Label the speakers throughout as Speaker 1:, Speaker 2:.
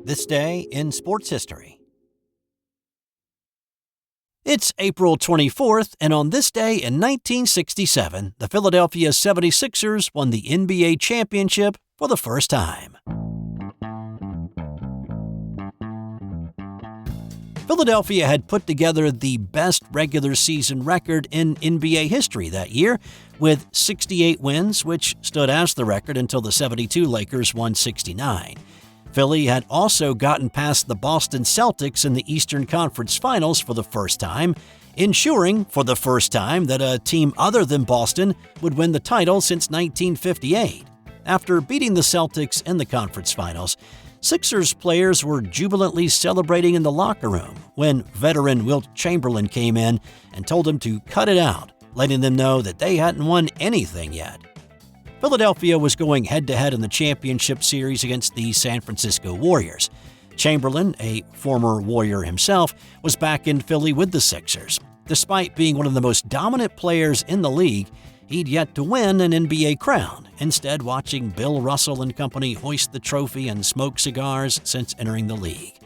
Speaker 1: This day in sports history. It's April 24th, and on this day in 1967, the Philadelphia 76ers won the NBA championship for the first time. Philadelphia had put together the best regular season record in NBA history that year, with 68 wins, which stood as the record until the 72 Lakers won 69. Philly had also gotten past the Boston Celtics in the Eastern Conference Finals for the first time, ensuring for the first time that a team other than Boston would win the title since 1958. After beating the Celtics in the conference finals, Sixers players were jubilantly celebrating in the locker room when veteran Wilt Chamberlain came in and told them to cut it out, letting them know that they hadn't won anything yet. Philadelphia was going head-to-head in the championship series against the San Francisco Warriors. Chamberlain, a former Warrior himself, was back in Philly with the Sixers. Despite being one of the most dominant players in the league, he'd yet to win an NBA crown, instead watching Bill Russell and company hoist the trophy and smoke cigars since entering the league.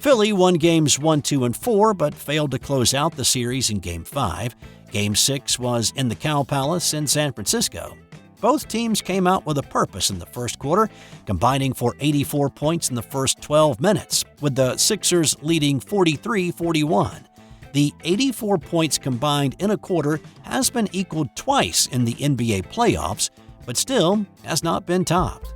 Speaker 1: Philly won games 1, 2, and 4, but failed to close out the series in Game 5. Game 6 was in the Cow Palace in San Francisco. Both teams came out with a purpose in the first quarter, combining for 84 points in the first 12 minutes, with the Sixers leading 43-41. The 84 points combined in a quarter has been equaled twice in the NBA playoffs, but still has not been topped.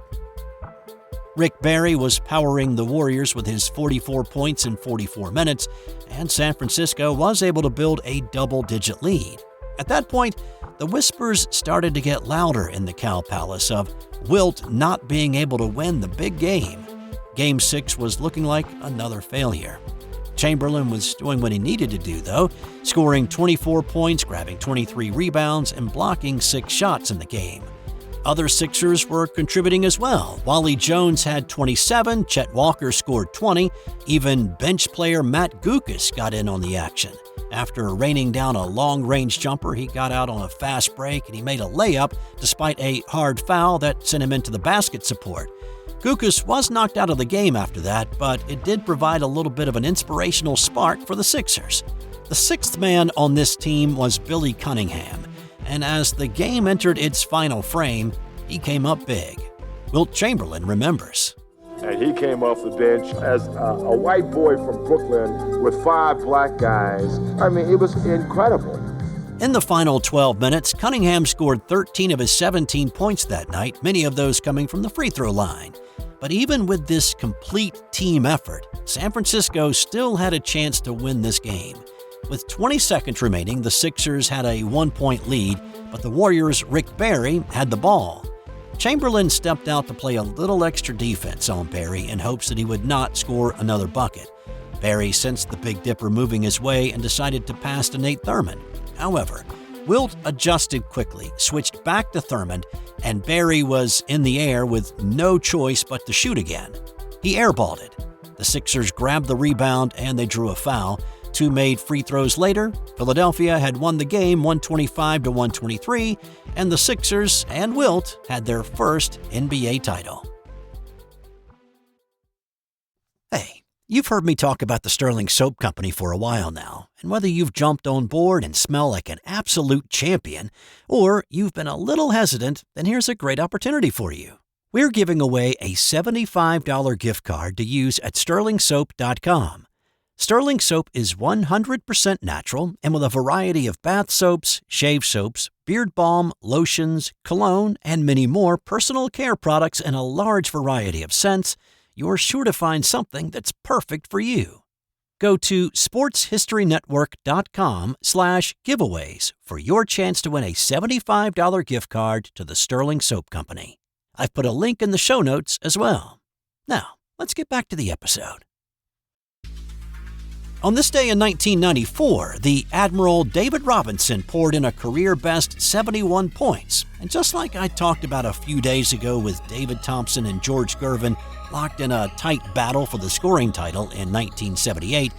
Speaker 1: Rick Barry was powering the Warriors with his 44 points in 44 minutes, and San Francisco was able to build a double-digit lead. At that point, the whispers started to get louder in the Cow Palace of Wilt not being able to win the big game. Game 6 was looking like another failure. Chamberlain was doing what he needed to do, though, scoring 24 points, grabbing 23 rebounds, and blocking 6 shots in the game. Other Sixers were contributing as well. Wally Jones had 27, Chet Walker scored 20, even bench player Matt Guokas got in on the action. After raining down a long-range jumper, he got out on a fast break and he made a layup despite a hard foul that sent him into the basket support. Guokas was knocked out of the game after that, but it did provide a little bit of an inspirational spark for the Sixers. The sixth man on this team was Billy Cunningham, and as the game entered its final frame, he came up big. Wilt Chamberlain remembers.
Speaker 2: And he came off the bench as a white boy from Brooklyn with 5 black guys. I mean, it was incredible.
Speaker 1: In the final 12 minutes, Cunningham scored 13 of his 17 points that night, many of those coming from the free throw line. But even with this complete team effort, San Francisco still had a chance to win this game. With 20 seconds remaining, the Sixers had a 1-point lead, but the Warriors' Rick Barry had the ball. Chamberlain stepped out to play a little extra defense on Barry in hopes that he would not score another bucket. Barry sensed the Big Dipper moving his way and decided to pass to Nate Thurmond. However, Wilt adjusted quickly, switched back to Thurmond, and Barry was in the air with no choice but to shoot again. He airballed it. The Sixers grabbed the rebound and they drew a foul. 2 made free throws later, Philadelphia had won the game 125-123, and the Sixers and Wilt had their first NBA title. Hey, you've heard me talk about the Sterling Soap Company for a while now, and whether you've jumped on board and smell like an absolute champion, or you've been a little hesitant, then here's a great opportunity for you. We're giving away a $75 gift card to use at sterlingsoap.com. Sterling Soap is 100% natural and with a variety of bath soaps, shave soaps, beard balm, lotions, cologne, and many more personal care products in a large variety of scents, you're sure to find something that's perfect for you. Go to sportshistorynetwork.com/giveaways for your chance to win a $75 gift card to the Sterling Soap Company. I've put a link in the show notes as well. Now, let's get back to the episode. On this day in 1994, the Admiral David Robinson poured in a career-best 71 points. And just like I talked about a few days ago with David Thompson and George Gervin locked in a tight battle for the scoring title in 1978,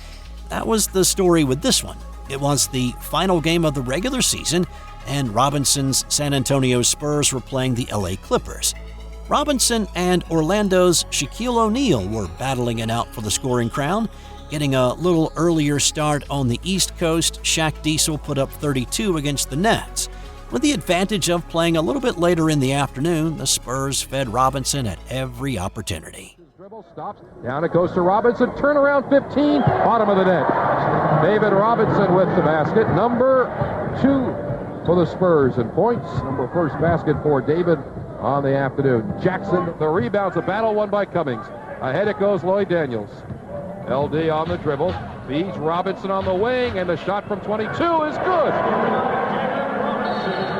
Speaker 1: that was the story with this one. It was the final game of the regular season, and Robinson's San Antonio Spurs were playing the LA Clippers. Robinson and Orlando's Shaquille O'Neal were battling it out for the scoring crown. Getting a little earlier start on the East Coast, Shaq Diesel put up 32 against the Nets. With the advantage of playing a little bit later in the afternoon, the Spurs fed Robinson at every opportunity.
Speaker 3: Dribble stops, down it goes to Robinson, turnaround 15, bottom of the net. David Robinson with the basket, number 2 for the Spurs, and points, first basket for David on the afternoon. Jackson, the rebounds, a battle won by Cummings. Ahead it goes Lloyd Daniels. LD on the dribble, feeds Robinson on the wing, and the shot from 22 is good.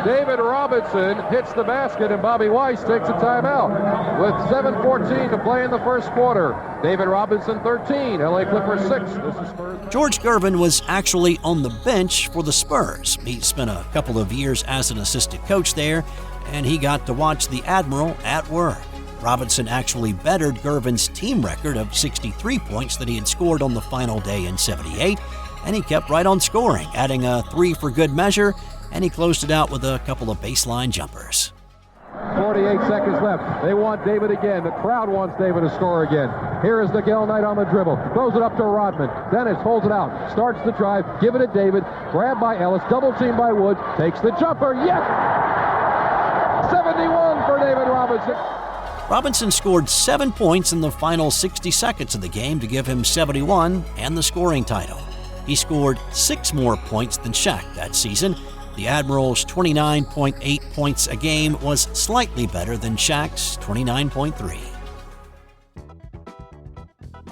Speaker 3: David Robinson hits the basket, and Bobby Weiss takes a timeout with 7:14 to play in the first quarter. David Robinson 13, LA Clippers 6. This is Spurs.
Speaker 1: George Gervin was actually on the bench for the Spurs. He spent a couple of years as an assistant coach there, and he got to watch the Admiral at work. Robinson actually bettered Gervin's team record of 63 points that he had scored on the final day in '78, and he kept right on scoring, adding a 3 for good measure, and he closed it out with a couple of baseline jumpers.
Speaker 3: 48 seconds left. They want David again. The crowd wants David to score again. Here is Miguel Knight on the dribble. Throws it up to Rodman. Dennis holds it out. Starts the drive. Give it to David. Grabbed by Ellis. Double team by Wood. Takes the jumper. Yes! 71 for David Robinson.
Speaker 1: Robinson scored 7 points in the final 60 seconds of the game to give him 71 and the scoring title. He scored 6 more points than Shaq that season. The Admiral's 29.8 points a game was slightly better than Shaq's 29.3.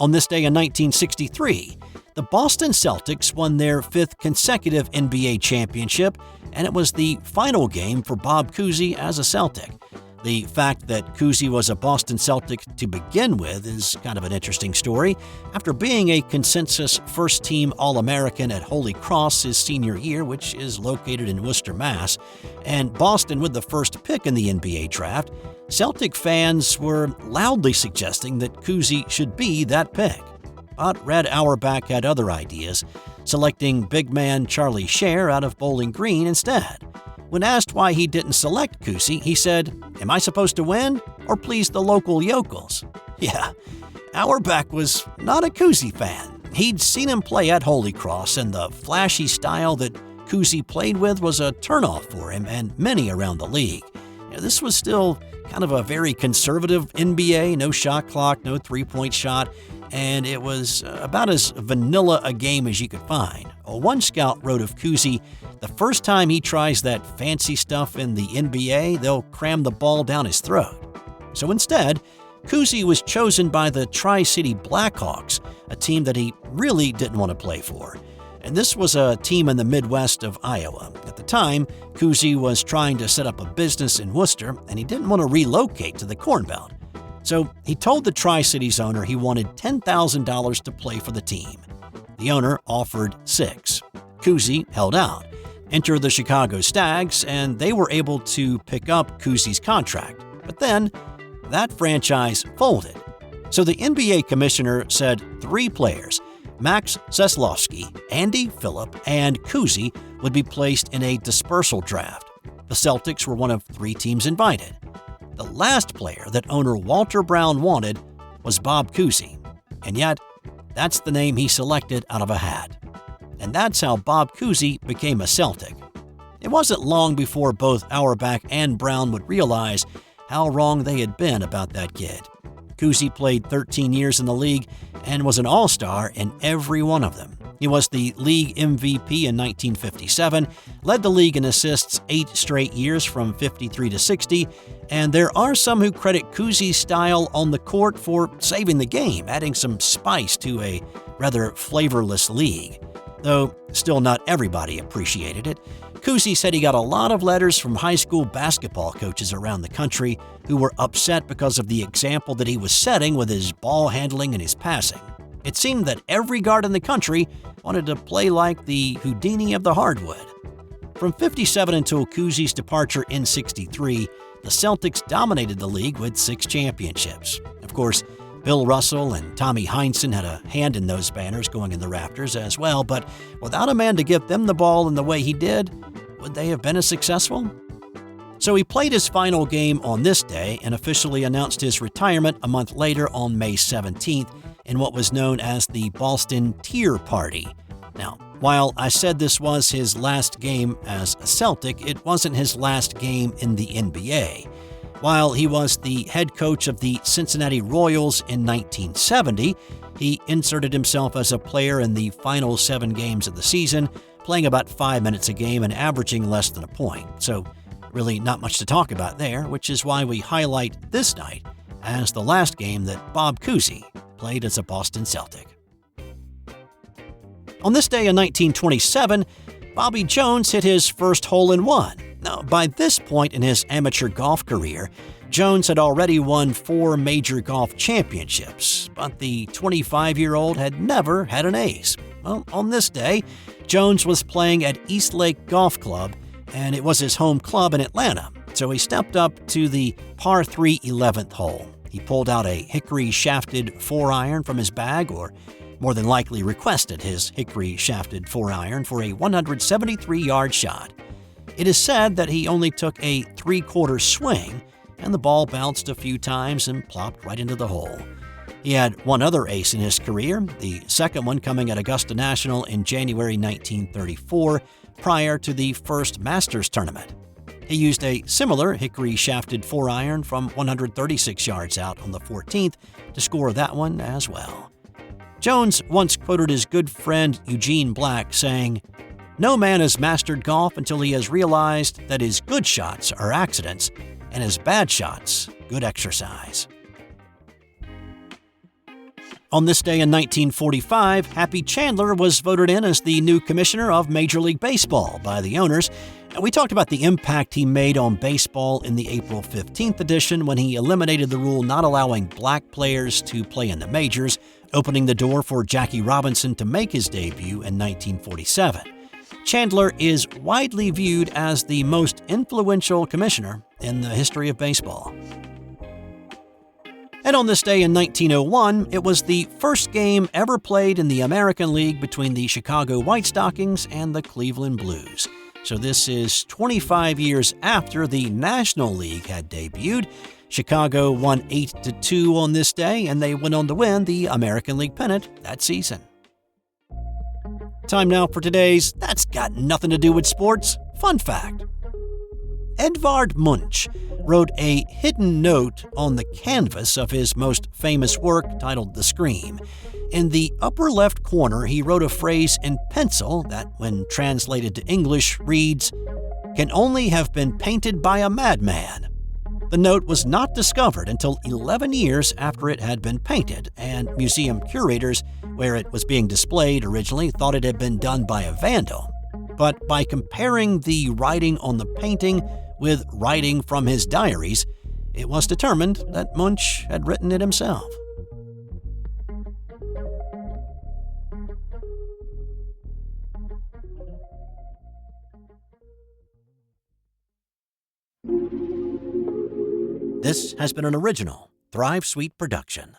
Speaker 1: On this day in 1963, the Boston Celtics won their 5th consecutive NBA championship, and it was the final game for Bob Cousy as a Celtic. The fact that Cousy was a Boston Celtic to begin with is kind of an interesting story. After being a consensus first-team All-American at Holy Cross his senior year, which is located in Worcester, Mass., and Boston with the first pick in the NBA draft, Celtic fans were loudly suggesting that Cousy should be that pick. But Red Auerbach had other ideas, selecting big man Charlie Scher out of Bowling Green instead. When asked why he didn't select Cousy, he said, "Am I supposed to win or please the local yokels?" Yeah, Auerbach was not a Cousy fan. He'd seen him play at Holy Cross, and the flashy style that Cousy played with was a turnoff for him and many around the league. This was still kind of a very conservative NBA, no shot clock, no three-point shot, and it was about as vanilla a game as you could find. One scout wrote of Cousy, "The first time he tries that fancy stuff in the NBA, they'll cram the ball down his throat." So instead, Cousy was chosen by the Tri-City Blackhawks, a team that he really didn't want to play for. And this was a team in the Midwest of Iowa. At the time, Cousy was trying to set up a business in Worcester, and he didn't want to relocate to the Corn Belt. So he told the Tri-Cities owner he wanted $10,000 to play for the team. The owner offered $6,000. Cousy held out. Enter the Chicago Stags, and they were able to pick up Cousy's contract. But then, that franchise folded. So the NBA commissioner said 3 players, Max Zeslowski, Andy Phillip, and Cousy, would be placed in a dispersal draft. The Celtics were one of 3 teams invited. The last player that owner Walter Brown wanted was Bob Cousy, and yet that's the name he selected out of a hat. And that's how Bob Cousy became a Celtic. It wasn't long before both Auerbach and Brown would realize how wrong they had been about that kid. Cousy played 13 years in the league and was an all-star in every one of them. He was the league MVP in 1957, led the league in assists 8 straight years from 53 to 60, and there are some who credit Cousy's style on the court for saving the game, adding some spice to a rather flavorless league. Though still not everybody appreciated it. Cousy said he got a lot of letters from high school basketball coaches around the country who were upset because of the example that he was setting with his ball handling and his passing. It seemed that every guard in the country wanted to play like the Houdini of the hardwood. From 57 until Cousy's departure in 63, the Celtics dominated the league with 6 championships. Of course, Bill Russell and Tommy Heinsohn had a hand in those banners going in the rafters as well, but without a man to get them the ball in the way he did, would they have been as successful? So he played his final game on this day and officially announced his retirement a month later on May 17th in what was known as the Boston Tea Party. Now, while I said this was his last game as a Celtic, it wasn't his last game in the NBA. While he was the head coach of the Cincinnati Royals in 1970, he inserted himself as a player in the final 7 games of the season, playing about 5 minutes a game and averaging less than a point. So really not much to talk about there, which is why we highlight this night as the last game that Bob Cousy played as a Boston Celtic. On this day in 1927, Bobby Jones hit his first hole-in-one. Now, by this point in his amateur golf career, Jones had already won 4 major golf championships, but the 25-year-old had never had an ace. Well, on this day, Jones was playing at Eastlake Golf Club, and it was his home club in Atlanta, so he stepped up to the par 3 11th hole. He pulled out a hickory-shafted 4-iron from his bag, or more than likely requested his hickory-shafted 4-iron for a 173-yard shot. It is said that he only took a 3/4 swing, and the ball bounced a few times and plopped right into the hole. He had one other ace in his career, the second one coming at Augusta National in January 1934, prior to the first Masters tournament. He used a similar hickory-shafted 4-iron from 136 yards out on the 14th to score that one as well. Jones once quoted his good friend Eugene Black saying, "No man has mastered golf until he has realized that his good shots are accidents and his bad shots good exercise." On this day in 1945, Happy Chandler was voted in as the new commissioner of Major League Baseball by the owners. And we talked about the impact he made on baseball in the April 15th edition when he eliminated the rule not allowing black players to play in the majors, opening the door for Jackie Robinson to make his debut in 1947. Chandler is widely viewed as the most influential commissioner in the history of baseball. And on this day in 1901, it was the first game ever played in the American League between the Chicago White Stockings and the Cleveland Blues. So this is 25 years after the National League had debuted. Chicago won 8-2 on this day, and they went on to win the American League pennant that season. Time now for today's That's Got Nothing to Do with Sports fun fact. Edvard Munch wrote a hidden note on the canvas of his most famous work titled The Scream. In the upper left corner, he wrote a phrase in pencil that, when translated to English, reads, "Can only have been painted by a madman." The note was not discovered until 11 years after it had been painted, and museum curators, where it was being displayed originally, thought it had been done by a vandal. But by comparing the writing on the painting with writing from his diaries, it was determined that Munch had written it himself. This has been an original Thrive Suite production.